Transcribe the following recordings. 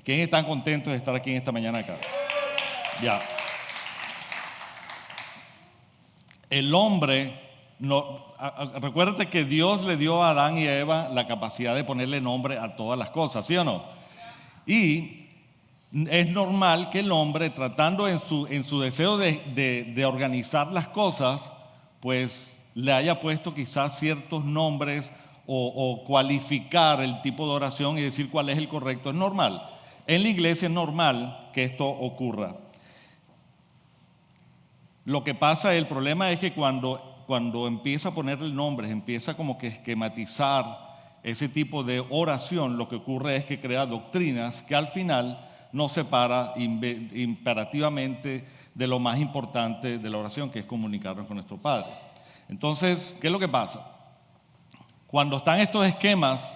¿Quién están contentos de estar aquí en esta mañana acá? Ya. El hombre, recuérdate que Dios le dio a Adán y a Eva la capacidad de ponerle nombre a todas las cosas, ¿sí o no? Y es normal que el hombre, tratando en su deseo de organizar las cosas, pues le haya puesto quizás ciertos nombres o cualificar el tipo de oración y decir cuál es el correcto. Es normal. En la iglesia es normal que esto ocurra. Lo que pasa, el problema es que cuando empieza a ponerle nombres, empieza como que esquematizar ese tipo de oración, lo que ocurre es que crea doctrinas que al final nos separa imperativamente de lo más importante de la oración, que es comunicarnos con nuestro Padre. Entonces, ¿qué es lo que pasa? Cuando están estos esquemas,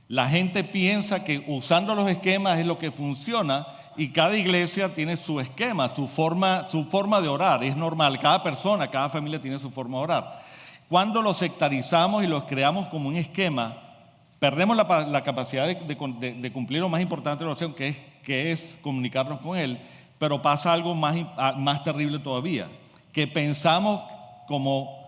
la gente piensa que usando los esquemas es lo que funciona, y cada iglesia tiene su esquema, su forma de orar. Es normal, cada persona, cada familia tiene su forma de orar. Cuando los sectarizamos y los creamos como un esquema, perdemos la capacidad de cumplir lo más importante de la oración, que es comunicarnos con Él. Pero pasa algo más terrible todavía, que pensamos como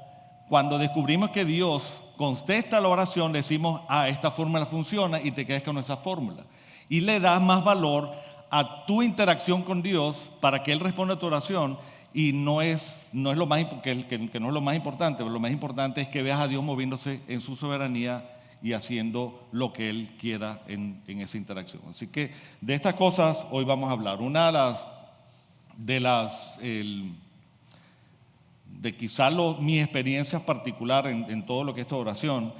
cuando descubrimos que Dios contesta la oración, decimos, esta fórmula funciona, y te quedas con esa fórmula. Y le das más valor a tu interacción con Dios para que Él responda a tu oración, y no es lo más importante, pero lo más importante es que veas a Dios moviéndose en su soberanía y haciendo lo que Él quiera en esa interacción. Así que de estas cosas hoy vamos a hablar. Una de quizás mis experiencias particulares en todo lo que es esta oración,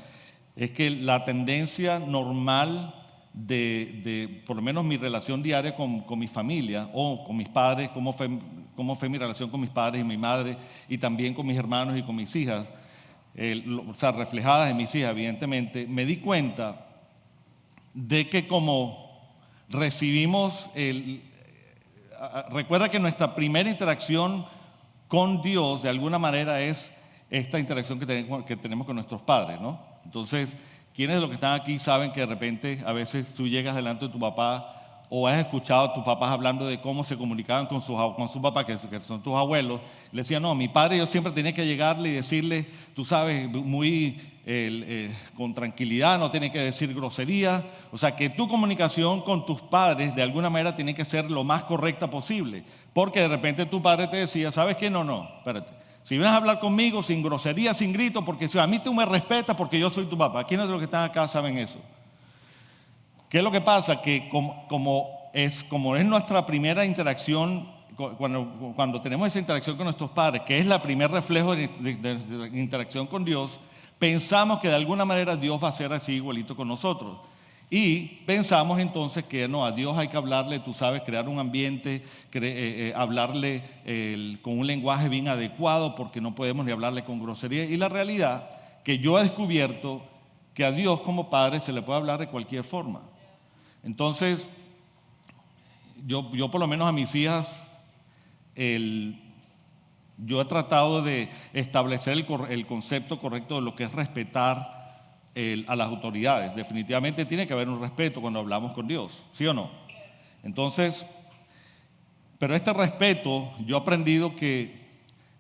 es que la tendencia normal de por lo menos mi relación diaria con mi familia o con mis padres, cómo fue mi relación con mis padres y mi madre, y también con mis hermanos y con mis hijas, reflejadas en mis hijas, evidentemente, me di cuenta de que como recibimos recuerda que nuestra primera interacción con Dios de alguna manera es esta interacción que tenemos con nuestros padres, ¿no? Entonces, ¿quiénes de los que están aquí saben que de repente a veces tú llegas delante de tu papá o has escuchado a tus papás hablando de cómo se comunicaban con su papá, que son tus abuelos? Le decían, no, mi padre yo siempre tenía que llegarle y decirle, tú sabes, con tranquilidad, no tiene que decir grosería. O sea, que tu comunicación con tus padres de alguna manera tiene que ser lo más correcta posible, porque de repente tu padre te decía, ¿sabes qué? No, espérate. Si vienes a hablar conmigo sin grosería, sin grito, porque si a mí tú me respetas porque yo soy tu papá. ¿Quiénes de los que están acá saben eso? ¿Qué es lo que pasa? Que como es nuestra primera interacción, cuando tenemos esa interacción con nuestros padres, que es la primer reflejo de interacción con Dios, pensamos que de alguna manera Dios va a ser así igualito con nosotros. Y pensamos entonces que no, a Dios hay que hablarle, tú sabes, crear un ambiente, hablarle con un lenguaje bien adecuado, porque no podemos ni hablarle con grosería. Y la realidad que yo he descubierto que a Dios como Padre se le puede hablar de cualquier forma. Entonces, yo por lo menos a mis hijas, yo he tratado de establecer el concepto correcto de lo que es respetar a las autoridades. Definitivamente tiene que haber un respeto cuando hablamos con Dios, ¿sí o no? Entonces, pero este respeto, yo he aprendido que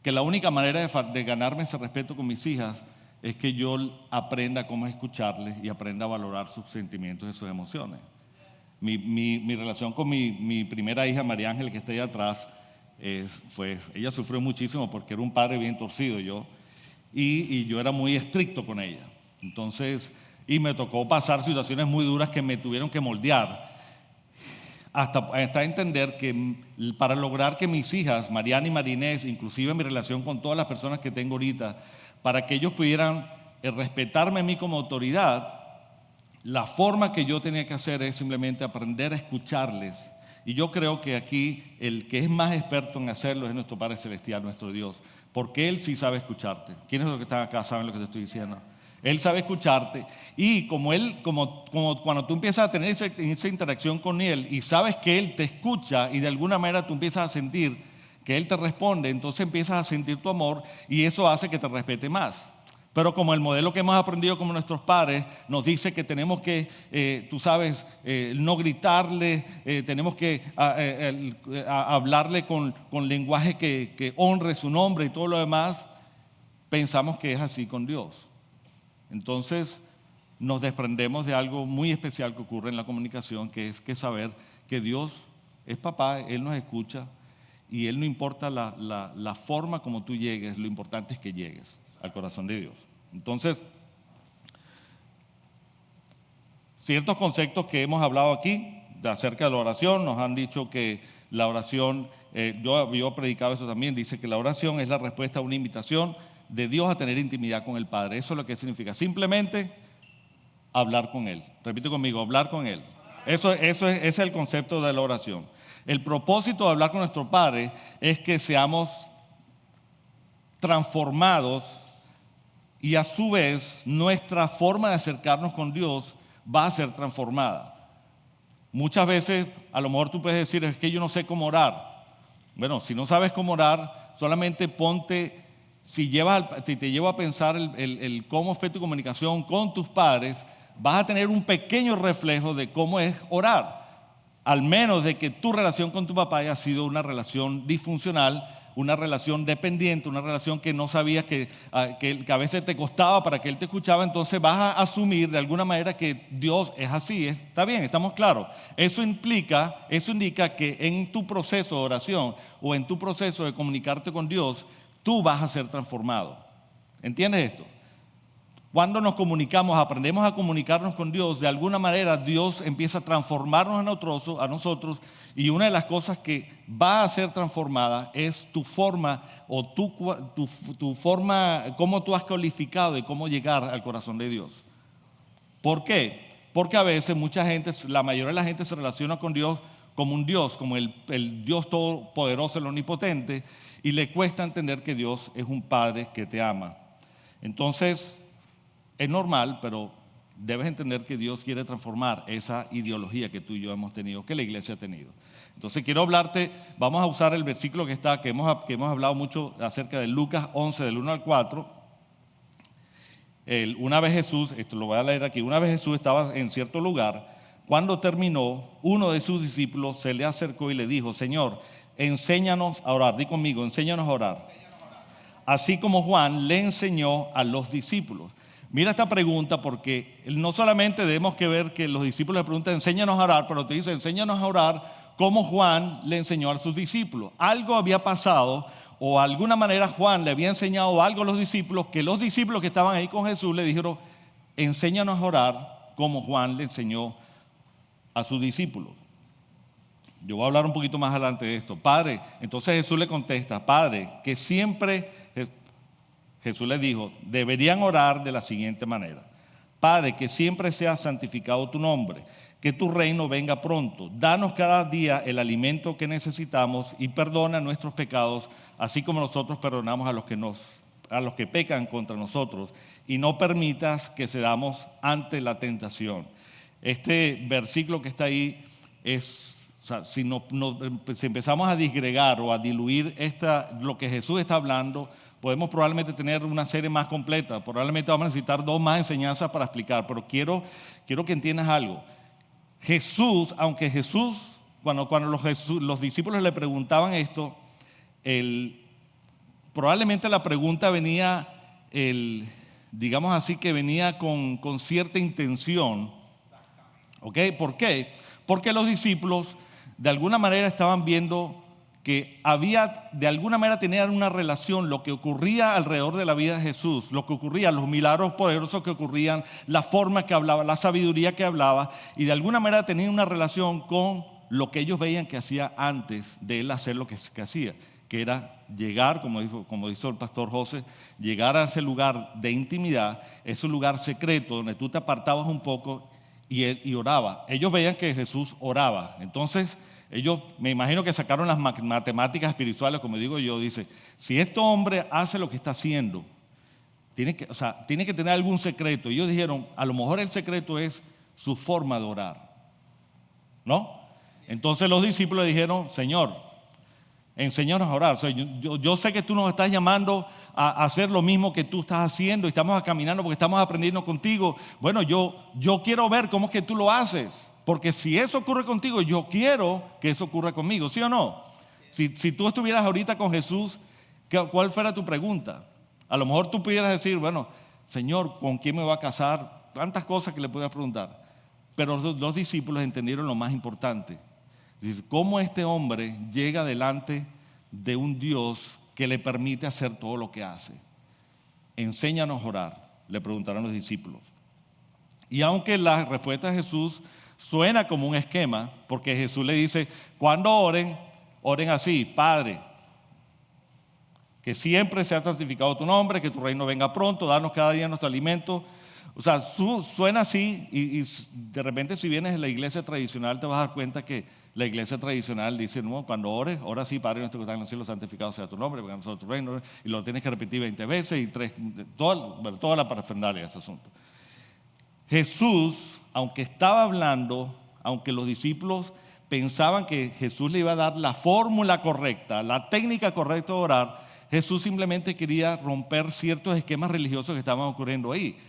la única manera de ganarme ese respeto con mis hijas es que yo aprenda cómo escucharles y aprenda a valorar sus sentimientos y sus emociones. Mi relación con mi primera hija, María Ángel, que está ahí atrás, ella sufrió muchísimo porque era un padre bien torcido y yo era muy estricto con ella. Entonces, y me tocó pasar situaciones muy duras que me tuvieron que moldear, hasta entender que para lograr que mis hijas, Mariana y Marinés, inclusive mi relación con todas las personas que tengo ahorita, para que ellos pudieran respetarme a mí como autoridad, la forma que yo tenía que hacer es simplemente aprender a escucharles. Y yo creo que aquí el que es más experto en hacerlo es nuestro Padre Celestial, nuestro Dios, porque Él sí sabe escucharte. ¿Quiénes de los que están acá saben lo que te estoy diciendo? Él sabe escucharte, y como cuando tú empiezas a tener esa interacción con Él y sabes que Él te escucha y de alguna manera tú empiezas a sentir que Él te responde, entonces empiezas a sentir tu amor y eso hace que te respete más. Pero como el modelo que hemos aprendido como nuestros padres nos dice que tenemos que, tú sabes, no gritarle, tenemos que hablarle con lenguaje que honre su nombre y todo lo demás, pensamos que es así con Dios. Entonces nos desprendemos de algo muy especial que ocurre en la comunicación, que es que saber que Dios es papá, Él nos escucha y Él no importa la forma como tú llegues, lo importante es que llegues al corazón de Dios. Entonces, ciertos conceptos que hemos hablado aquí acerca de la oración, nos han dicho que la oración, yo he predicado esto también, dice que la oración es la respuesta a una invitación de Dios a tener intimidad con el Padre. Eso es lo que significa, simplemente hablar con Él. Repite conmigo, hablar con Él. Ese es el concepto de la oración. El propósito de hablar con nuestro Padre es que seamos transformados y a su vez nuestra forma de acercarnos con Dios va a ser transformada. Muchas veces a lo mejor tú puedes decir, es que yo no sé cómo orar. Bueno, si no sabes cómo orar, solamente ponte, si te lleva a pensar el cómo fue tu comunicación con tus padres, vas a tener un pequeño reflejo de cómo es orar. Al menos de que tu relación con tu papá haya sido una relación disfuncional, una relación dependiente, una relación que no sabías que a veces te costaba para que Él te escuchaba, entonces vas a asumir de alguna manera que Dios es así. Está bien, estamos claros. Eso indica que en tu proceso de oración o en tu proceso de comunicarte con Dios, tú vas a ser transformado. ¿Entiendes esto? Cuando nos comunicamos, aprendemos a comunicarnos con Dios, de alguna manera Dios empieza a transformarnos a nosotros y una de las cosas que va a ser transformada es tu forma o tu forma, cómo tú has calificado de cómo llegar al corazón de Dios. ¿Por qué? Porque a veces la mayoría de la gente se relaciona con Dios como un Dios, como el Dios todopoderoso, el omnipotente, y le cuesta entender que Dios es un Padre que te ama. Entonces, es normal, pero debes entender que Dios quiere transformar esa ideología que tú y yo hemos tenido, que la iglesia ha tenido. Entonces quiero hablarte, vamos a usar el versículo que hemos hablado mucho acerca de Lucas 11, del 1 al 4. Una vez Jesús, esto lo voy a leer aquí, una vez Jesús estaba en cierto lugar, cuando terminó, uno de sus discípulos se le acercó y le dijo, Señor, enséñanos a orar. Di conmigo, enséñanos a orar. Así como Juan le enseñó a los discípulos. Mira esta pregunta porque no solamente debemos que ver que los discípulos le preguntan, enséñanos a orar, pero te dice, enséñanos a orar como Juan le enseñó a sus discípulos. Algo había pasado o de alguna manera Juan le había enseñado algo a los discípulos que los discípulos que estaban ahí con Jesús le dijeron, enséñanos a orar como Juan le enseñó a sus discípulos. Yo voy a hablar un poquito más adelante de esto. Padre, entonces Jesús le contesta, Padre, que siempre... Jesús les dijo, deberían orar de la siguiente manera. Padre, que siempre sea santificado tu nombre, que tu reino venga pronto. Danos cada día el alimento que necesitamos y perdona nuestros pecados, así como nosotros perdonamos a los que pecan contra nosotros. Y no permitas que cedamos ante la tentación. Este versículo que está ahí es, o sea, si empezamos a disgregar o a diluir lo que Jesús está hablando, podemos probablemente tener una serie más completa, probablemente vamos a necesitar 2 más enseñanzas para explicar, pero quiero que entiendas algo. Jesús, aunque Jesús, cuando los discípulos le preguntaban esto, probablemente la pregunta venía, digamos así, que venía con cierta intención. ¿Ok? ¿Por qué? Porque los discípulos de alguna manera estaban viendo que de alguna manera tenían una relación, lo que ocurría alrededor de la vida de Jesús, lo que ocurría, los milagros poderosos que ocurrían, la forma que hablaba, la sabiduría que hablaba, y de alguna manera tenían una relación con lo que ellos veían que hacía antes de él hacer lo que hacía, que era llegar, como dijo el pastor José, llegar a ese lugar de intimidad, ese lugar secreto donde tú te apartabas un poco y oraba. Ellos veían que Jesús oraba, entonces ellos, me imagino que sacaron las matemáticas espirituales, como digo yo, dice, si este hombre hace lo que está haciendo, tiene que tener algún secreto. Y ellos dijeron, a lo mejor el secreto es su forma de orar, ¿no? Entonces los discípulos dijeron, Señor, Enséñanos a orar. O sea, yo sé que tú nos estás llamando a hacer lo mismo que tú estás haciendo y estamos caminando porque estamos aprendiendo contigo. Bueno, yo quiero ver cómo es que tú lo haces. Porque si eso ocurre contigo, yo quiero que eso ocurra conmigo, ¿sí o no? Si tú estuvieras ahorita con Jesús, ¿cuál fuera tu pregunta? A lo mejor tú pudieras decir, bueno, Señor, ¿con quién me voy a casar? Tantas cosas que le podías preguntar. Pero los discípulos entendieron lo más importante. Dice, ¿cómo este hombre llega delante de un Dios que le permite hacer todo lo que hace? Enséñanos a orar, le preguntaron los discípulos. Y aunque la respuesta de Jesús suena como un esquema, porque Jesús le dice, cuando oren, oren así, Padre, que siempre sea santificado tu nombre, que tu reino venga pronto, danos cada día nuestro alimento. O sea, suena así y de repente si vienes a la iglesia tradicional te vas a dar cuenta que la iglesia tradicional dice, no, cuando ores, ora sí, Padre nuestro que estás en los cielos, santificado sea tu nombre, venga a nosotros tu reino, y lo tienes que repetir 20 veces y toda la parafernalia de ese asunto. Jesús, aunque estaba hablando, aunque los discípulos pensaban que Jesús le iba a dar la fórmula correcta, la técnica correcta de orar, Jesús simplemente quería romper ciertos esquemas religiosos que estaban ocurriendo ahí.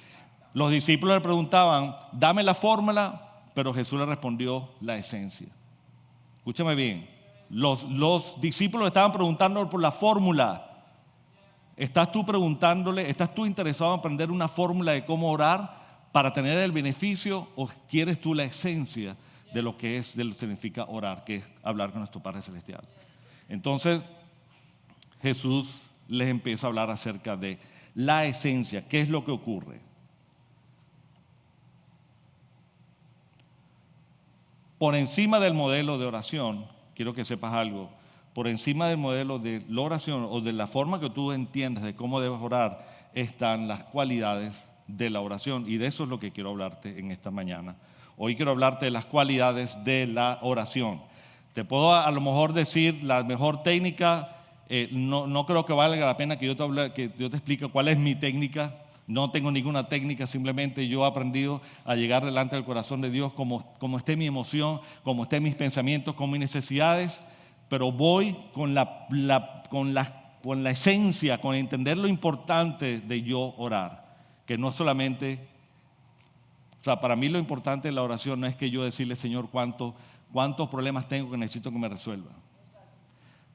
Los discípulos le preguntaban, dame la fórmula, pero Jesús le respondió la esencia. Escúchame bien, los discípulos estaban preguntando por la fórmula. ¿Estás tú preguntándole, estás tú interesado en aprender una fórmula de cómo orar para tener el beneficio o quieres tú la esencia de lo que es, de lo que significa orar, que es hablar con nuestro Padre Celestial? Entonces Jesús les empieza a hablar acerca de la esencia, qué es lo que ocurre. Por encima del modelo de oración, quiero que sepas algo, por encima del modelo de la oración o de la forma que tú entiendes de cómo debes orar, están las cualidades de la oración y de eso es lo que quiero hablarte en esta mañana. Hoy quiero hablarte de las cualidades de la oración. Te puedo a lo mejor decir la mejor técnica, no creo que valga la pena que yo te explique cuál es mi técnica. No tengo ninguna técnica, simplemente yo he aprendido a llegar delante del corazón de Dios como esté mi emoción, como estén mis pensamientos, con mis necesidades, pero voy con la esencia, con entender lo importante de yo orar, que no solamente, o sea, para mí lo importante de la oración no es que yo decirle, Señor, cuántos problemas tengo que necesito que me resuelva.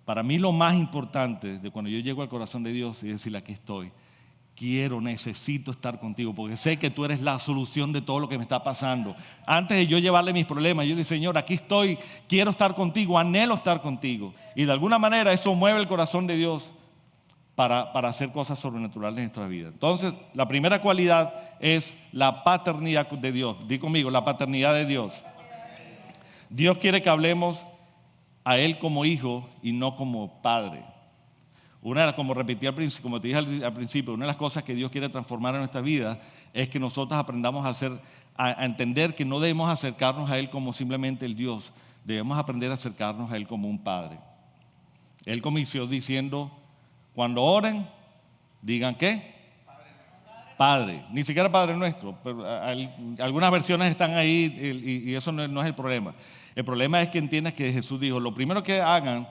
Para mí lo más importante de cuando yo llego al corazón de Dios es decirle, aquí estoy. Necesito estar contigo, porque sé que tú eres la solución de todo lo que me está pasando. Antes de yo llevarle mis problemas, yo le digo, Señor, aquí estoy, quiero estar contigo, anhelo estar contigo. Y de alguna manera eso mueve el corazón de Dios para hacer cosas sobrenaturales en nuestra vida. Entonces, la primera cualidad es la paternidad de Dios. Di conmigo, la paternidad de Dios. Dios quiere que hablemos a Él como hijo y no como padre. Como repetí como te dije al principio, una de las cosas que Dios quiere transformar en nuestra vida es que nosotros aprendamos a entender que no debemos acercarnos a Él como simplemente el Dios, debemos aprender a acercarnos a Él como un Padre. Él comenzó diciendo, cuando oren, digan ¿qué? Padre, ni siquiera Padre nuestro, pero algunas versiones están ahí y eso no es el problema. El problema es que entiendas que Jesús dijo, lo primero que hagan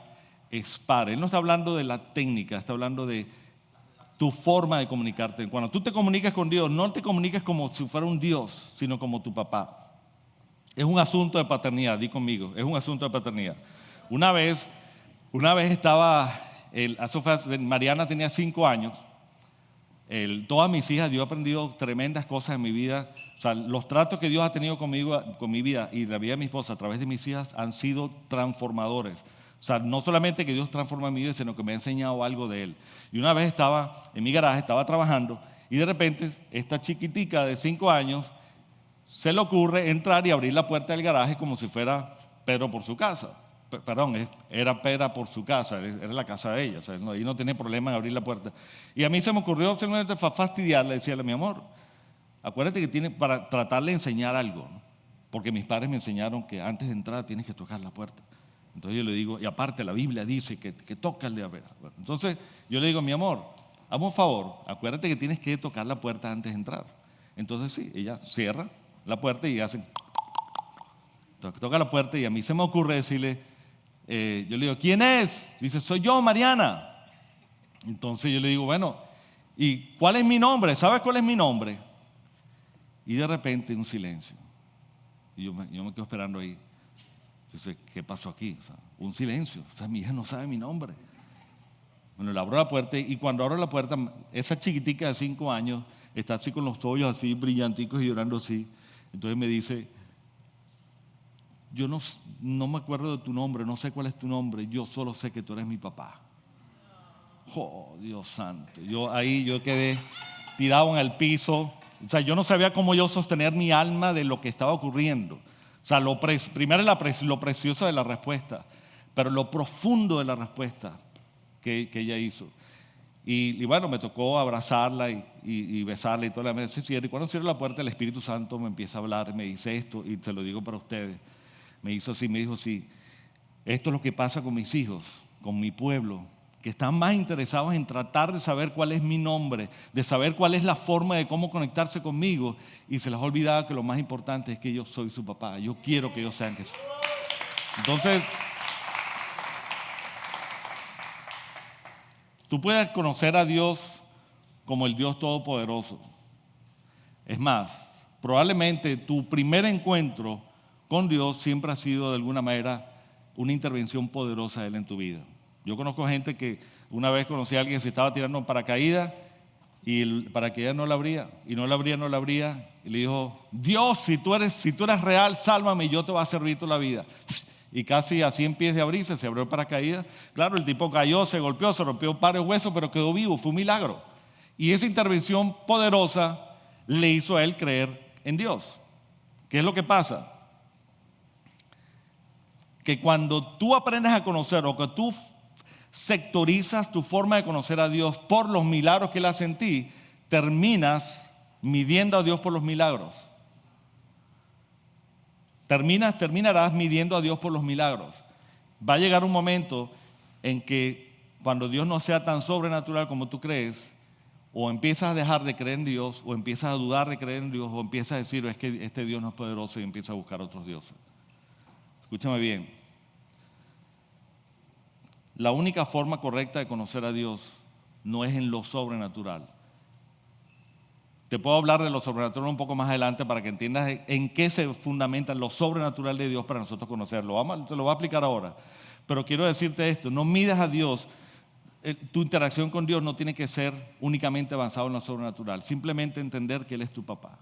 es Padre. Él no está hablando de la técnica, está hablando de tu forma de comunicarte. Cuando tú te comunicas con Dios, no te comunicas como si fuera un Dios, sino como tu papá. Es un asunto de paternidad, di conmigo, es un asunto de paternidad. Una vez estaba, Mariana tenía 5 años, todas mis hijas, Dios ha aprendido tremendas cosas en mi vida. O sea, los tratos que Dios ha tenido conmigo, con mi vida y la vida de mi esposa a través de mis hijas han sido transformadores. O sea, no solamente que Dios transforma mi vida, sino que me ha enseñado algo de Él. Y una vez estaba en mi garaje, estaba trabajando, y de repente esta chiquitica de 5 años se le ocurre entrar y abrir la puerta del garaje como si fuera Pedro por su casa. Era Pedro por su casa, era la casa de ella, o sea, ahí no tenía problema en abrir la puerta. Y a mí se me ocurrió simplemente fastidiarle, decirle, mi amor, acuérdate que tienes para tratarle de enseñar algo, ¿no? Porque mis padres me enseñaron que antes de entrar tienes que tocar la puerta. Entonces yo le digo, y aparte la Biblia dice que tócale a ver. Entonces yo le digo, mi amor, hazme un favor, acuérdate que tienes que tocar la puerta antes de entrar. Entonces sí, ella cierra la puerta y toca la puerta y a mí se me ocurre decirle, yo le digo, ¿quién es? Dice, soy yo, Mariana. Entonces yo le digo, bueno, ¿y cuál es mi nombre? ¿Sabes cuál es mi nombre? Y de repente un silencio. Y yo me quedo esperando ahí. Entonces, ¿qué pasó aquí? O sea, un silencio. O sea, mi hija no sabe mi nombre. Bueno, le abro la puerta y cuando abro la puerta, esa chiquitica de 5 años está así con los ojos así brillanticos y llorando así. Entonces me dice, yo no me acuerdo de tu nombre, no sé cuál es tu nombre, yo solo sé que tú eres mi papá. Oh, Dios santo. Yo quedé tirado en el piso. O sea, yo no sabía cómo yo sostener mi alma de lo que estaba ocurriendo. O sea, primero lo precioso de la respuesta, pero lo profundo de la respuesta que ella hizo. Y bueno, me tocó abrazarla y besarla y toda la me cierra. Y cuando cierro la puerta, el Espíritu Santo me empieza a hablar, me dice esto, y te lo digo para ustedes. Me dijo así, esto es lo que pasa con mis hijos, con mi pueblo, que están más interesados en tratar de saber cuál es mi nombre, de saber cuál es la forma de cómo conectarse conmigo, y se les ha olvidado que lo más importante es que yo soy su papá. Yo quiero que ellos sean que soy. Entonces, tú puedes conocer a Dios como el Dios Todopoderoso. Es más, probablemente tu primer encuentro con Dios siempre ha sido de alguna manera una intervención poderosa de Él en tu vida. Yo conozco gente que una vez conocí a alguien que se estaba tirando en paracaídas y el paracaídas no la abría, y no la abría, y le dijo, Dios, si tú eres real, sálvame y yo te voy a servir toda la vida. Y casi a 100 pies de abrirse, se abrió el paracaídas. Claro, el tipo cayó, se golpeó, se rompió varios huesos, pero quedó vivo, fue un milagro. Y esa intervención poderosa le hizo a él creer en Dios. ¿Qué es lo que pasa? Que cuando tú aprendes a conocer o que tú sectorizas tu forma de conocer a Dios por los milagros que Él hace en ti, terminas midiendo a Dios por los milagros. Terminarás midiendo a Dios por los milagros. Va a llegar un momento en que cuando Dios no sea tan sobrenatural como tú crees, o empiezas a dejar de creer en Dios, o empiezas a dudar de creer en Dios, o empiezas a decir, es que este Dios no es poderoso, y empiezas a buscar otros dioses. Escúchame bien. La única forma correcta de conocer a Dios no es en lo sobrenatural. Te puedo hablar de lo sobrenatural un poco más adelante para que entiendas en qué se fundamenta lo sobrenatural de Dios para nosotros conocerlo. Te lo voy a explicar ahora. Pero quiero decirte esto, no midas a Dios, tu interacción con Dios no tiene que ser únicamente avanzado en lo sobrenatural. Simplemente entender que Él es tu papá.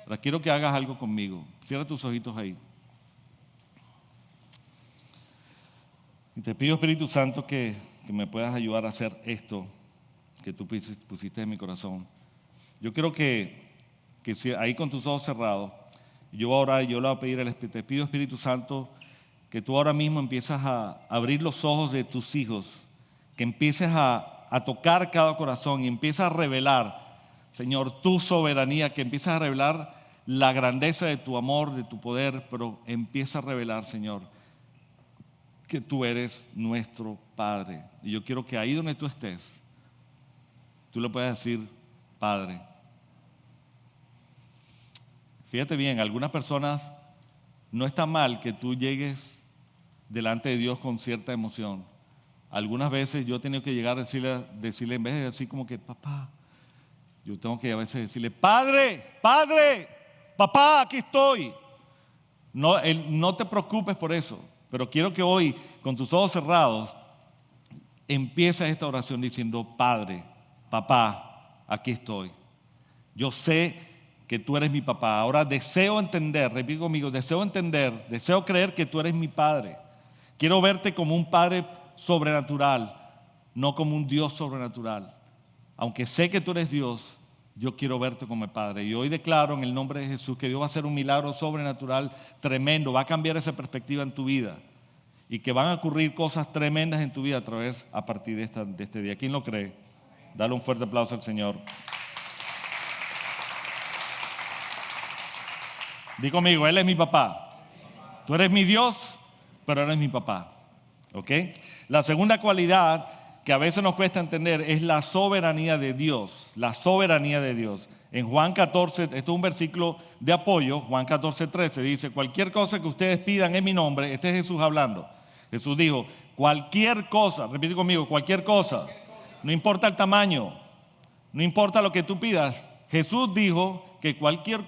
Ahora quiero que hagas algo conmigo. Cierra tus ojitos ahí. Y te pido, Espíritu Santo, que me puedas ayudar a hacer esto que tú pusiste en mi corazón. Yo quiero que si ahí con tus ojos cerrados, yo voy a orar y yo le voy a pedir, te pido, Espíritu Santo, que tú ahora mismo empiezas a abrir los ojos de tus hijos, que empieces a tocar cada corazón y empiezas a revelar, Señor, tu soberanía, que empiezas a revelar la grandeza de tu amor, de tu poder, pero empieza a revelar, Señor, que tú eres nuestro Padre. Y yo quiero que ahí donde tú estés, tú le puedas decir, Padre. Fíjate bien, algunas personas, no está mal que tú llegues delante de Dios con cierta emoción. Algunas veces yo he tenido que llegar a decirle en vez de decir como que, papá, yo tengo que a veces decirle, Padre, Padre, papá, aquí estoy. No te preocupes por eso, pero quiero que hoy, con tus ojos cerrados, empieces esta oración diciendo, Padre, papá, aquí estoy. Yo sé que tú eres mi papá. Ahora deseo entender, repito conmigo, deseo creer que tú eres mi Padre. Quiero verte como un Padre sobrenatural, no como un Dios sobrenatural. Aunque sé que tú eres Dios, yo quiero verte como mi Padre. Y hoy declaro en el nombre de Jesús que Dios va a hacer un milagro sobrenatural tremendo, va a cambiar esa perspectiva en tu vida y que van a ocurrir cosas tremendas en tu vida a partir de este día. ¿Quién lo cree? Dale un fuerte aplauso al Señor. Di conmigo, Él es mi papá. Tú eres mi Dios, pero eres mi papá. ¿Ok? La segunda cualidad que a veces nos cuesta entender es la soberanía de Dios. La soberanía de Dios. En Juan 14, esto es un versículo de apoyo, Juan 14:13 dice, cualquier cosa que ustedes pidan en mi nombre, este es Jesús hablando. Jesús dijo, cualquier cosa, repite conmigo, cualquier cosa, no importa el tamaño, no importa lo que tú pidas. Jesús dijo que cualquier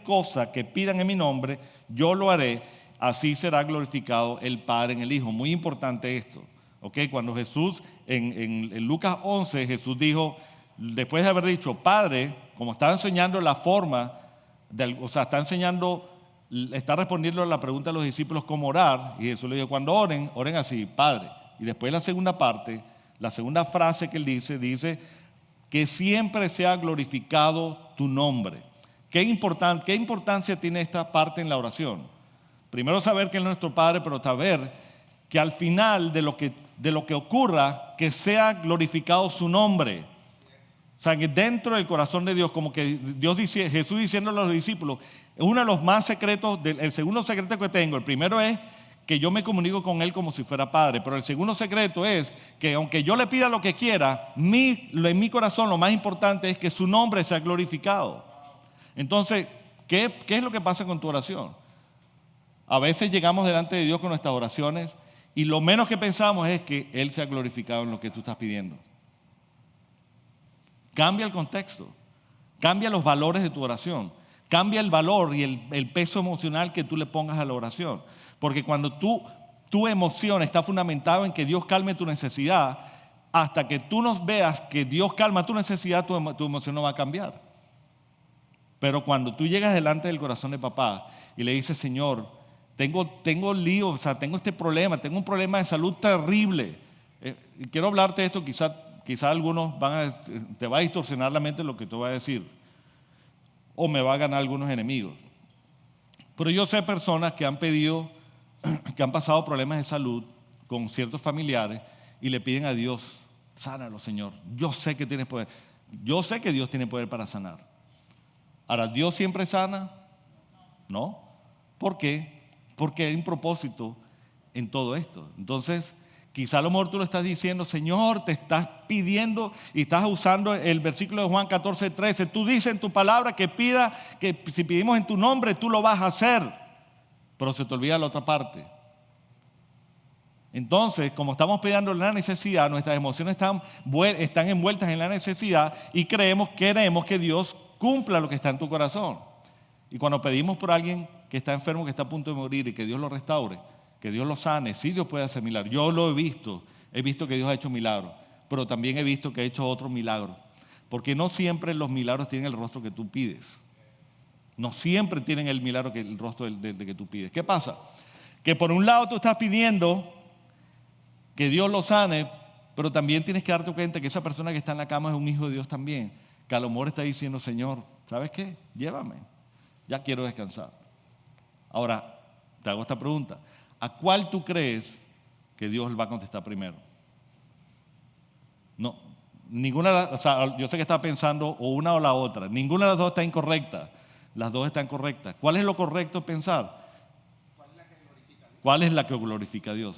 cosa que pidan en mi nombre, yo lo haré, así será glorificado el Padre en el Hijo. Muy importante esto, ¿ok? Cuando Jesús, en Lucas 11, Jesús dijo, después de haber dicho, Padre, como está enseñando la forma, está respondiendo a la pregunta de los discípulos cómo orar, y Jesús le dijo, cuando oren, oren así, Padre. Y después la segunda parte, la segunda frase que él dice, que siempre sea glorificado tu nombre. ¿Qué importancia tiene esta parte en la oración? Primero saber que Él es nuestro Padre, pero saber que al final de lo que ocurra, que sea glorificado su nombre. O sea, que dentro del corazón de Dios, como que Jesús diciéndole a los discípulos, uno de los más secretos, el segundo secreto que tengo, el primero es que yo me comunico con Él como si fuera Padre, pero el segundo secreto es que aunque yo le pida lo que quiera, en mi corazón lo más importante es que su nombre sea glorificado. Entonces, ¿qué es lo que pasa con tu oración? A veces llegamos delante de Dios con nuestras oraciones y lo menos que pensamos es que Él sea glorificado en lo que tú estás pidiendo. Cambia el contexto, cambia los valores de tu oración, cambia el valor y el peso emocional que tú le pongas a la oración. Porque cuando tu emoción está fundamentada en que Dios calme tu necesidad, hasta que tú no veas que Dios calma tu necesidad, tu emoción no va a cambiar. Pero cuando tú llegas delante del corazón de papá y le dices, Señor, tengo lío, tengo este problema, tengo un problema de salud terrible. Y quiero hablarte de esto, quizá algunos te va a distorsionar la mente lo que te voy a decir. O me va a ganar algunos enemigos. Pero yo sé personas que han pasado problemas de salud con ciertos familiares y le piden a Dios, sánalo, Señor. Yo sé que tienes poder. Yo sé que Dios tiene poder para sanar. Ahora, ¿Dios siempre sana? No. ¿Por qué? Porque hay un propósito en todo esto. Entonces, quizá a lo mejor tú lo estás diciendo, Señor, te estás pidiendo y estás usando el versículo de Juan 14:13. Tú dices en tu palabra que si pedimos en tu nombre, tú lo vas a hacer. Pero se te olvida la otra parte. Entonces, como estamos pidiendo la necesidad, nuestras emociones están envueltas en la necesidad y queremos que Dios cumpla lo que está en tu corazón. Y cuando pedimos por alguien que está enfermo, que está a punto de morir y que Dios lo restaure, que Dios lo sane, sí Dios puede hacer milagros. Yo lo he visto que Dios ha hecho milagros, pero también he visto que ha hecho otros milagros. Porque no siempre los milagros tienen el rostro que tú pides. No siempre tienen el milagro el rostro de que tú pides. ¿Qué pasa? Que por un lado tú estás pidiendo que Dios lo sane, pero también tienes que darte cuenta que esa persona que está en la cama es un hijo de Dios también. Que a lo mejor está diciendo, Señor, ¿sabes qué? Llévame, ya quiero descansar. Ahora, te hago esta pregunta. ¿A cuál tú crees que Dios va a contestar primero? No, yo sé que estás pensando o una o la otra. Ninguna de las dos está incorrecta. Las dos están correctas. ¿Cuál es lo correcto pensar? ¿Cuál es la que glorifica a Dios?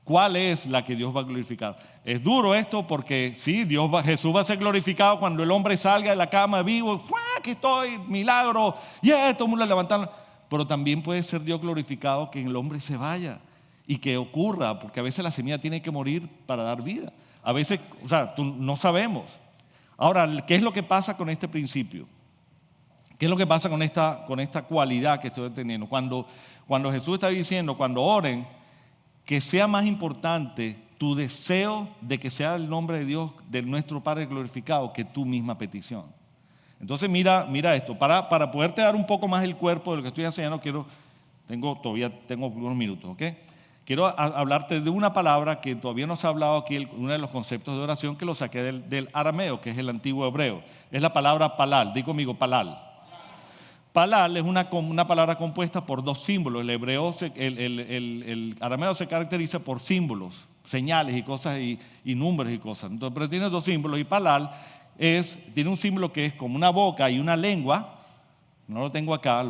¿Cuál es la que Dios va a glorificar? Es duro esto porque sí, Jesús va a ser glorificado cuando el hombre salga de la cama vivo. Aquí estoy, milagro. Todo el mundo levantando. Pero también puede ser Dios glorificado que el hombre se vaya y que ocurra, porque a veces la semilla tiene que morir para dar vida. A veces, no sabemos. Ahora, ¿qué es lo que pasa con este principio? ¿Qué es lo que pasa con esta cualidad que estoy teniendo? Cuando Jesús está diciendo, cuando oren, que sea más importante tu deseo de que sea el nombre de Dios, de nuestro Padre glorificado, que tu misma petición. Entonces mira esto, para poderte dar un poco más el cuerpo de lo que estoy enseñando, todavía tengo unos minutos, ¿ok? Quiero hablarte de una palabra que todavía no se ha hablado aquí, uno de los conceptos de oración que lo saqué del arameo, que es el antiguo hebreo. Es la palabra palal, di conmigo palal. Palal es una palabra compuesta por dos símbolos. El arameo se caracteriza por símbolos, señales y cosas y números y cosas. Entonces, pero tiene dos símbolos y palal tiene un símbolo que es como una boca y una lengua, no lo tengo acá,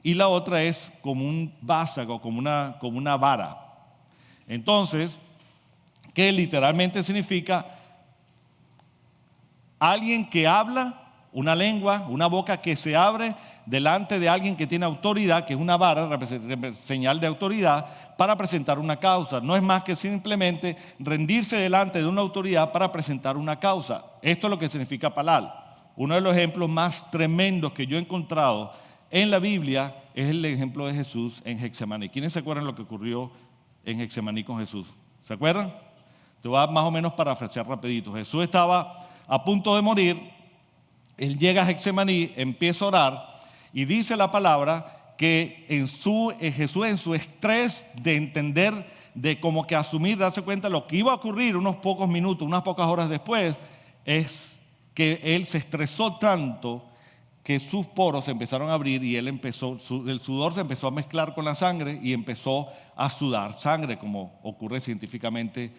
y la otra es como un vástago, como una vara. Entonces, que literalmente significa alguien que habla una lengua, una boca que se abre delante de alguien que tiene autoridad, que es una vara, señal de autoridad, para presentar una causa. No es más que simplemente rendirse delante de una autoridad para presentar una causa. Esto es lo que significa palal. Uno de los ejemplos más tremendos que yo he encontrado en la Biblia es el ejemplo de Jesús en Getsemaní. ¿Quiénes se acuerdan lo que ocurrió en Getsemaní con Jesús? ¿Se acuerdan? Te voy a más o menos parafrasear rapidito. Jesús estaba a punto de morir. Él llega a Getsemaní, empieza a orar y dice la palabra que Jesús en su estrés de entender, de como que asumir, darse cuenta de lo que iba a ocurrir unos pocos minutos, unas pocas horas después, es que él se estresó tanto que sus poros se empezaron a abrir y el sudor se empezó a mezclar con la sangre y empezó a sudar sangre, como ocurre científicamente.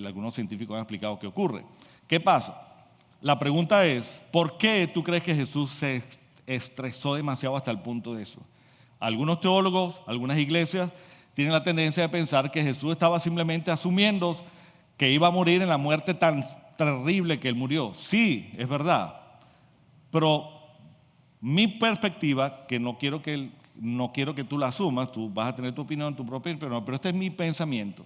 Algunos científicos han explicado qué ocurre. ¿Qué pasa? La pregunta es, ¿por qué tú crees que Jesús se estresó demasiado hasta el punto de eso? Algunos teólogos, algunas iglesias tienen la tendencia de pensar que Jesús estaba simplemente asumiendo que iba a morir en la muerte tan terrible que él murió. Sí, es verdad, pero mi perspectiva, que no quiero que tú la asumas, tú vas a tener tu opinión, tu propia opinión, pero este es mi pensamiento.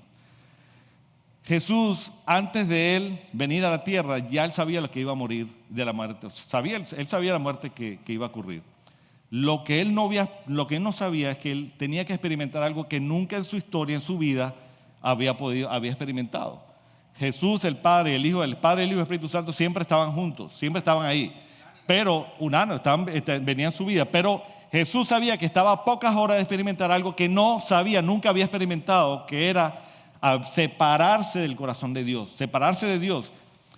Jesús, antes de él venir a la tierra, ya él sabía lo que iba a morir de la muerte. Él sabía la muerte que iba a ocurrir. Lo que él no sabía es que él tenía que experimentar algo que nunca en su historia, en su vida, había experimentado. Jesús, el Padre, el Hijo y el Espíritu Santo siempre estaban juntos, siempre estaban ahí. Pero, venían en su vida. Pero Jesús sabía que estaba a pocas horas de experimentar algo que no sabía, nunca había experimentado, que era a separarse del corazón de Dios, separarse de Dios.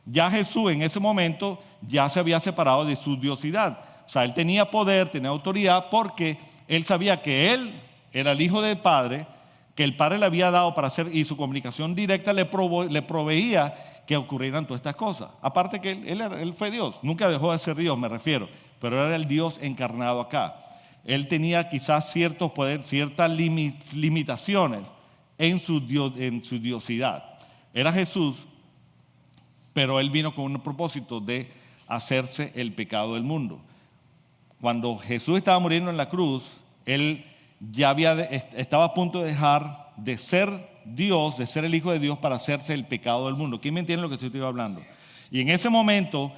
Ya Jesús en ese momento ya se había separado de su diosidad. O sea, él tenía poder, tenía autoridad, porque él sabía que él era el Hijo del Padre, que el Padre le había dado para hacer, y su comunicación directa le proveía que ocurrieran todas estas cosas. Aparte que él fue Dios, nunca dejó de ser Dios, me refiero, pero era el Dios encarnado acá. Él tenía quizás ciertos poderes, ciertas limitaciones en su diosidad. Era Jesús, pero él vino con un propósito de hacerse el pecado del mundo. Cuando Jesús estaba muriendo en la cruz, él ya estaba a punto de dejar de ser Dios, de ser el Hijo de Dios, para hacerse el pecado del mundo. ¿Quién me entiende lo que estoy hablando? Y en ese momento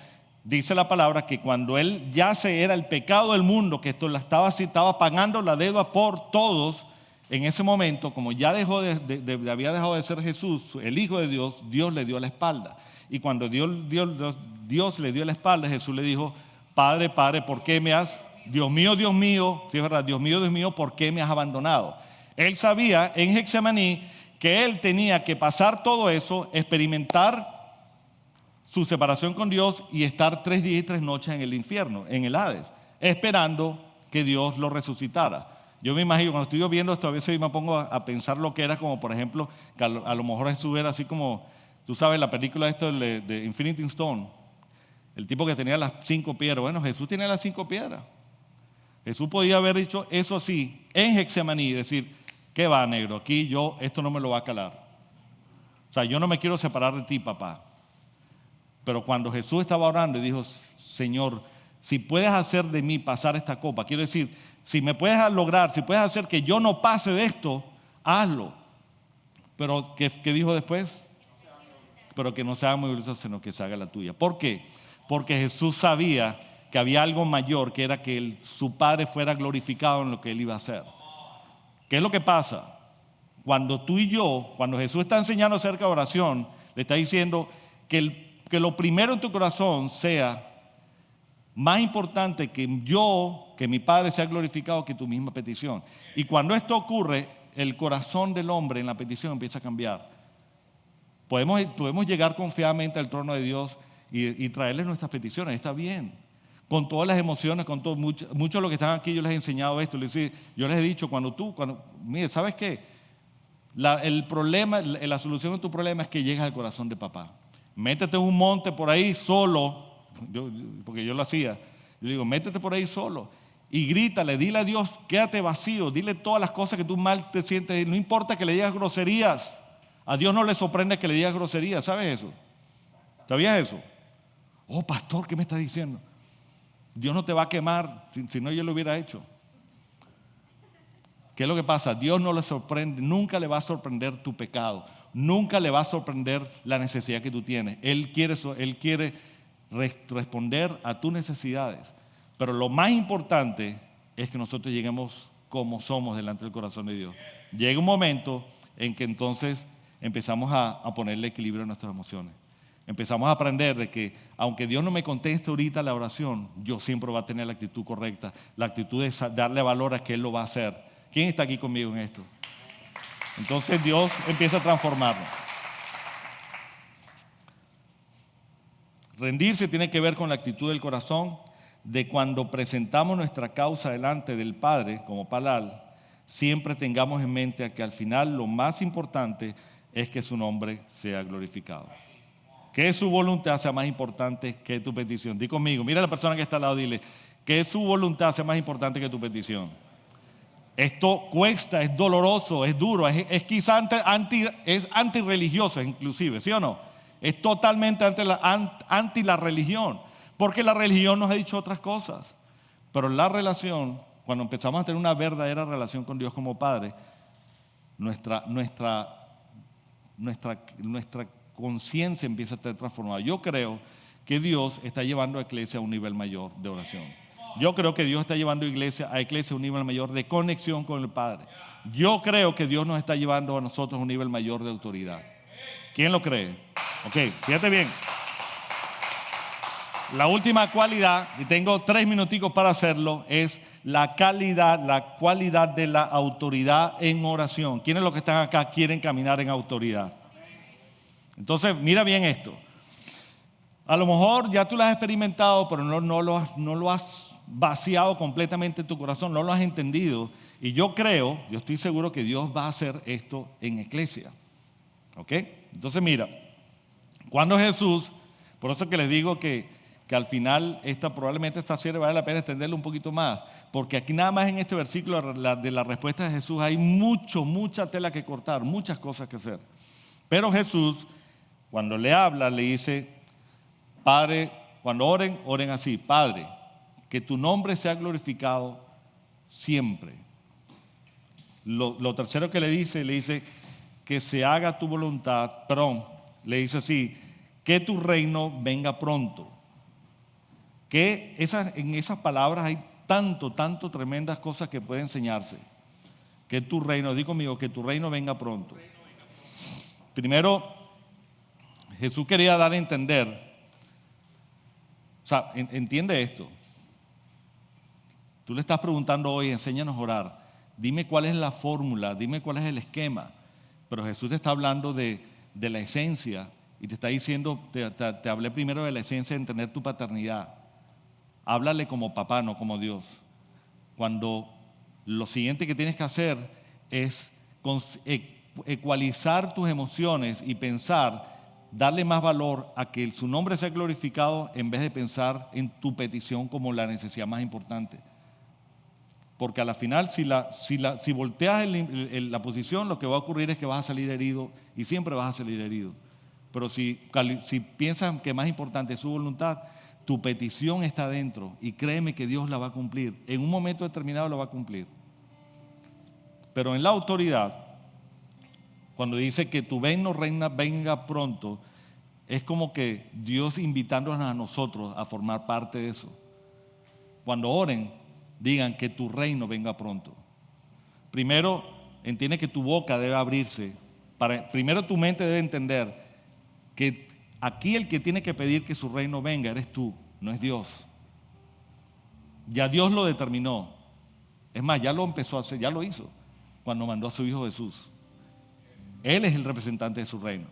dice la palabra que cuando él ya era el pecado del mundo, que esto estaba pagando la deuda por todos. En ese momento, como ya había dejado de ser Jesús, el Hijo de Dios, Dios le dio la espalda. Y cuando Dios le dio la espalda, Jesús le dijo: Padre, Padre, ¿por qué me has? Dios mío, sí es verdad, Dios mío, ¿por qué me has abandonado? Él sabía en Getsemaní que él tenía que pasar todo eso, experimentar su separación con Dios y estar 3 días y 3 noches en el infierno, en el Hades, esperando que Dios lo resucitara. Yo me imagino, cuando estoy viendo esto, a veces me pongo a pensar lo que era, como por ejemplo, que a lo mejor Jesús era así como, tú sabes, la película de Infinity Stone, el tipo que tenía las 5 piedras. Bueno, Jesús tenía las 5 piedras. Jesús podía haber dicho eso así en Getsemaní, decir: ¿qué va, negro? Aquí esto no me lo va a calar. O sea, yo no me quiero separar de ti, papá. Pero cuando Jesús estaba orando y dijo: Señor, si puedes hacer de mí pasar esta copa, quiero decir, si me puedes lograr, si puedes hacer que yo no pase de esto, hazlo. Pero, ¿qué dijo después? Pero que no se haga mi voluntad, sino que se haga la tuya. ¿Por qué? Porque Jesús sabía que había algo mayor, que era que su Padre fuera glorificado en lo que él iba a hacer. ¿Qué es lo que pasa? Cuando tú y yo, cuando Jesús está enseñando acerca de oración, le está diciendo que lo primero en tu corazón sea más importante que mi Padre sea glorificado, que tu misma petición. Y cuando esto ocurre, el corazón del hombre en la petición empieza a cambiar. Podemos llegar confiadamente al trono de Dios y traerles nuestras peticiones, está bien. Con todas las emociones, con todo, muchos de los que están aquí, yo les he enseñado esto. Yo les he dicho, mire, ¿sabes qué? La solución de tu problema es que llegues al corazón de papá. Métete en un monte por ahí solo. Porque yo lo hacía, yo digo: métete por ahí solo y grítale, dile a Dios, quédate vacío, dile todas las cosas que tú mal te sientes, no importa que le digas groserías, a Dios no le sorprende que le digas groserías, ¿sabes eso? ¿Sabías eso? Oh, pastor, ¿qué me está diciendo? Dios no te va a quemar si no yo lo hubiera hecho. ¿Qué es lo que pasa? Dios no le sorprende, nunca le va a sorprender tu pecado, nunca le va a sorprender la necesidad que tú tienes. Él quiere responder a tus necesidades. Pero lo más importante es que nosotros lleguemos como somos delante del corazón de Dios. Llega un momento en que entonces empezamos a ponerle equilibrio a nuestras emociones. Empezamos a aprender de que aunque Dios no me conteste ahorita la oración, yo siempre voy a tener la actitud correcta, la actitud de darle valor a que Él lo va a hacer. ¿Quién está aquí conmigo en esto? Entonces Dios empieza a transformarnos. Rendirse tiene que ver con la actitud del corazón de cuando presentamos nuestra causa delante del Padre, como Palal, siempre tengamos en mente que al final lo más importante es que su nombre sea glorificado. Que su voluntad sea más importante que tu petición. Di conmigo, mira a la persona que está al lado, dile, que su voluntad sea más importante que tu petición. Esto cuesta, es doloroso, es duro, es quizá antirreligioso inclusive, ¿sí o no? Es totalmente anti la religión, porque la religión nos ha dicho otras cosas. Pero la relación, cuando empezamos a tener una verdadera relación con Dios como Padre, nuestra conciencia empieza a estar transformada. Yo creo que Dios está llevando a Iglesia a un nivel mayor de oración. Yo creo que Dios está llevando a Iglesia a un nivel mayor de conexión con el Padre. Yo creo que Dios nos está llevando a nosotros a un nivel mayor de autoridad. ¿Quién lo cree? Ok, fíjate bien. La última cualidad, y tengo 3 minuticos para hacerlo, es la cualidad de la autoridad en oración. ¿Quiénes los que están acá quieren caminar en autoridad? Entonces, mira bien esto. A lo mejor ya tú lo has experimentado, pero no lo has vaciado completamente tu corazón, no lo has entendido. Y yo estoy seguro que Dios va a hacer esto en iglesia. ¿Ok? Entonces mira, cuando Jesús, por eso que les digo que al final probablemente esta serie vale la pena extenderlo un poquito más, porque aquí nada más en este versículo de la respuesta de Jesús hay mucha tela que cortar, muchas cosas que hacer. Pero Jesús, cuando le habla, le dice, Padre, cuando oren así, Padre, que tu nombre sea glorificado siempre. Lo tercero que le dice que se haga tu voluntad, le dice así, que tu reino venga pronto. Que en esas palabras hay tanto, tremendas cosas que pueden enseñarse. Que tu reino, di conmigo, que tu reino venga pronto. Primero, Jesús quería dar a entender, entiende esto. Tú le estás preguntando hoy, enséñanos a orar. Dime cuál es la fórmula, dime cuál es el esquema. Pero Jesús te está hablando de la esencia y te está diciendo, te hablé primero de la esencia de entender tu paternidad. Háblale como papá, no como Dios. Cuando lo siguiente que tienes que hacer es ecualizar tus emociones y pensar, darle más valor a que su nombre sea glorificado en vez de pensar en tu petición como la necesidad más importante. Porque a la final, si volteas la posición, lo que va a ocurrir es que vas a salir herido y siempre vas a salir herido. Pero si piensas que más importante es su voluntad, tu petición está dentro y créeme que Dios la va a cumplir. En un momento determinado la va a cumplir. Pero en la autoridad, cuando dice que tu reina venga pronto, es como que Dios invitándonos a nosotros a formar parte de eso. Cuando oren, digan que tu reino venga pronto. Primero, entiende que tu boca debe abrirse. Primero tu mente debe entender que aquí el que tiene que pedir que su reino venga eres tú, no es Dios. Ya Dios lo determinó. Es más, ya lo empezó a hacer, ya lo hizo cuando mandó a su Hijo Jesús. Él es el representante de su reino.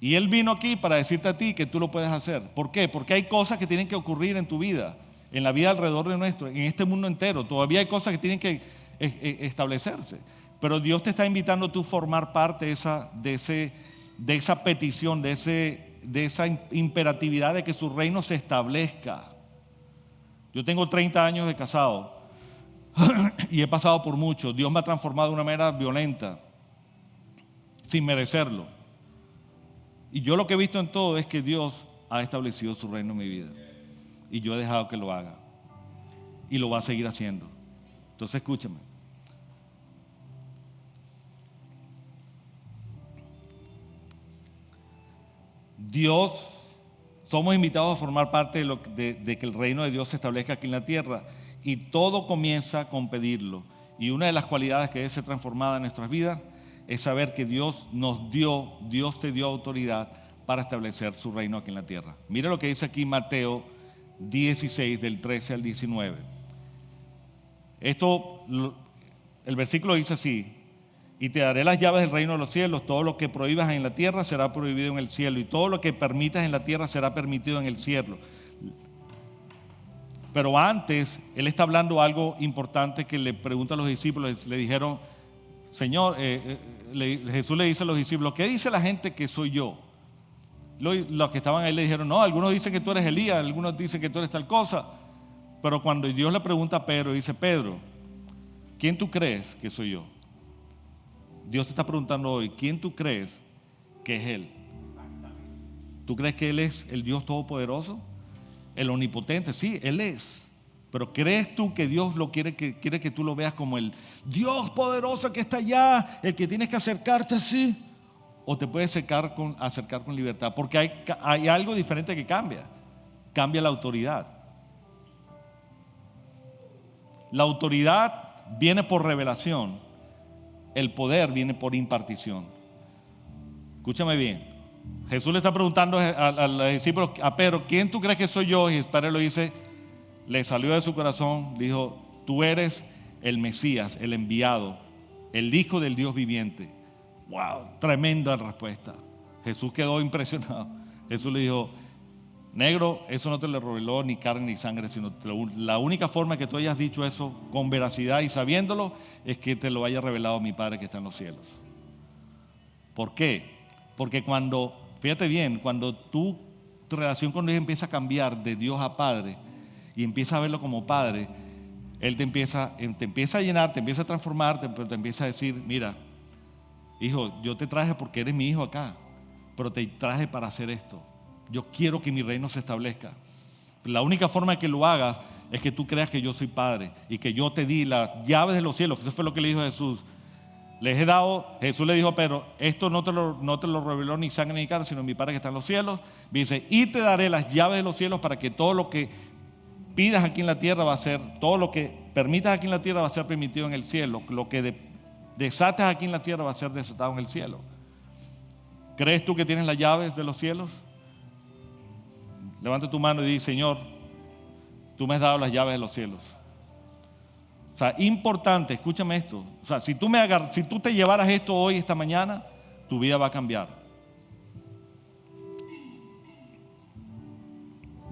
Y Él vino aquí para decirte a ti que tú lo puedes hacer. ¿Por qué? Porque hay cosas que tienen que ocurrir en tu vida, en la vida alrededor de nuestro, en este mundo entero. Todavía hay cosas que tienen que establecerse. Pero Dios te está invitando a tú formar parte de esa petición, de esa imperatividad de que su reino se establezca. Yo tengo 30 años de casado y he pasado por mucho. Dios me ha transformado de una manera violenta, sin merecerlo. Y yo lo que he visto en todo es que Dios ha establecido su reino en mi vida. Y yo he dejado que lo haga. y lo va a seguir haciendo. Entonces escúchame. Somos invitados a formar parte de que el reino de Dios se establezca aquí en la tierra, y todo comienza con pedirlo. Y una de las cualidades que debe ser transformada en nuestras vidas es saber que Dios te dio autoridad para establecer su reino aquí en la tierra. Mira lo que dice aquí Mateo 16, del 13 al 19. El versículo dice así: y te daré las llaves del reino de los cielos. Todo lo que prohíbas en la tierra será prohibido en el cielo, y todo lo que permitas en la tierra será permitido en el cielo. Pero antes, él está hablando algo importante que le pregunta a los discípulos. Le dijeron, Señor, Jesús le dice a los discípulos, ¿qué dice la gente que soy yo? Los que estaban ahí le dijeron, no, algunos dicen que tú eres Elías, algunos dicen que tú eres tal cosa. Pero cuando Dios le pregunta a Pedro, dice, Pedro, ¿quién tú crees que soy yo? Dios te está preguntando hoy, ¿quién tú crees que es Él? ¿Tú crees que Él es el Dios Todopoderoso? El Omnipotente, sí, Él es. Pero ¿crees tú que Dios quiere que tú lo veas como el Dios poderoso que está allá, el que tienes que acercarte así? ¿O te puedes acercar con libertad? Porque hay algo diferente que cambia la autoridad. La autoridad viene por revelación, el poder viene por impartición. Escúchame bien. Jesús le está preguntando a los discípulos, a Pedro, ¿quién tú crees que soy yo? Y Pedro le dice, le salió de su corazón, dijo, tú eres el Mesías, el enviado, el Hijo del Dios viviente. ¡Wow! Tremenda respuesta. Jesús quedó impresionado. Jesús le dijo, negro, eso no te lo reveló ni carne ni sangre, sino la única forma que tú hayas dicho eso con veracidad y sabiéndolo es que te lo haya revelado mi Padre que está en los cielos. ¿Por qué? Porque fíjate bien, cuando tu relación con Dios empieza a cambiar de Dios a Padre y empiezas a verlo como Padre, Él te empieza a llenar, te empieza a transformar, pero te empieza a decir, mira, hijo, yo te traje porque eres mi hijo acá, pero te traje para hacer esto. Yo quiero que mi reino se establezca. La única forma de que lo hagas es que tú creas que yo soy Padre y que yo te di las llaves de los cielos. Eso fue lo que le dijo Jesús. Les he dado, Jesús le dijo a Pedro, esto no te lo reveló ni sangre ni carne, sino mi Padre que está en los cielos. Dice, y te daré las llaves de los cielos para que todo lo que pidas aquí en la tierra va a ser, todo lo que permitas aquí en la tierra va a ser permitido en el cielo. Lo que desates aquí en la tierra va a ser desatado en el cielo. ¿Crees tú que tienes las llaves de los cielos? Levanta tu mano y di, Señor, tú me has dado las llaves de los cielos. O sea, importante, escúchame esto. O sea, si tú te llevaras esto hoy, esta mañana, tu vida va a cambiar.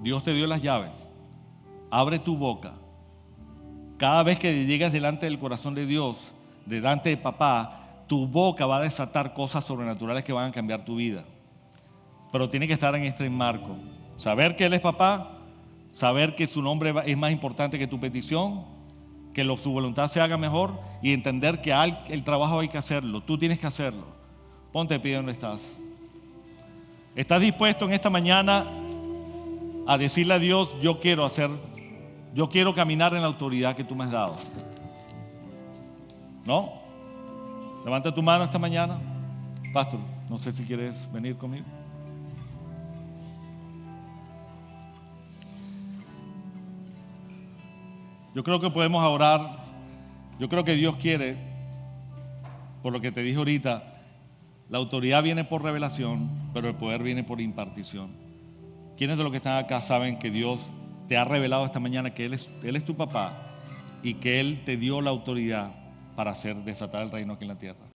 Dios te dio las llaves. Abre tu boca. Cada vez que llegues delante del corazón de Dios, delante de papá, tu boca va a desatar cosas sobrenaturales que van a cambiar tu vida. Pero tiene que estar en este marco. Saber que Él es papá, saber que su nombre es más importante que tu petición, que su voluntad se haga mejor, y entender que el trabajo hay que hacerlo, tú tienes que hacerlo. Ponte de pie donde estás. ¿Estás dispuesto en esta mañana a decirle a Dios, yo quiero caminar en la autoridad que tú me has dado? ¿No? Levanta tu mano esta mañana. Pastor, no sé si quieres venir conmigo. Yo creo que podemos orar. Yo creo que Dios quiere, por lo que te dije ahorita, la autoridad viene por revelación, pero el poder viene por impartición. ¿Quiénes de los que están acá saben que Dios te ha revelado esta mañana que Él es tu papá y que Él te dio la autoridad para desatar el reino aquí en la tierra?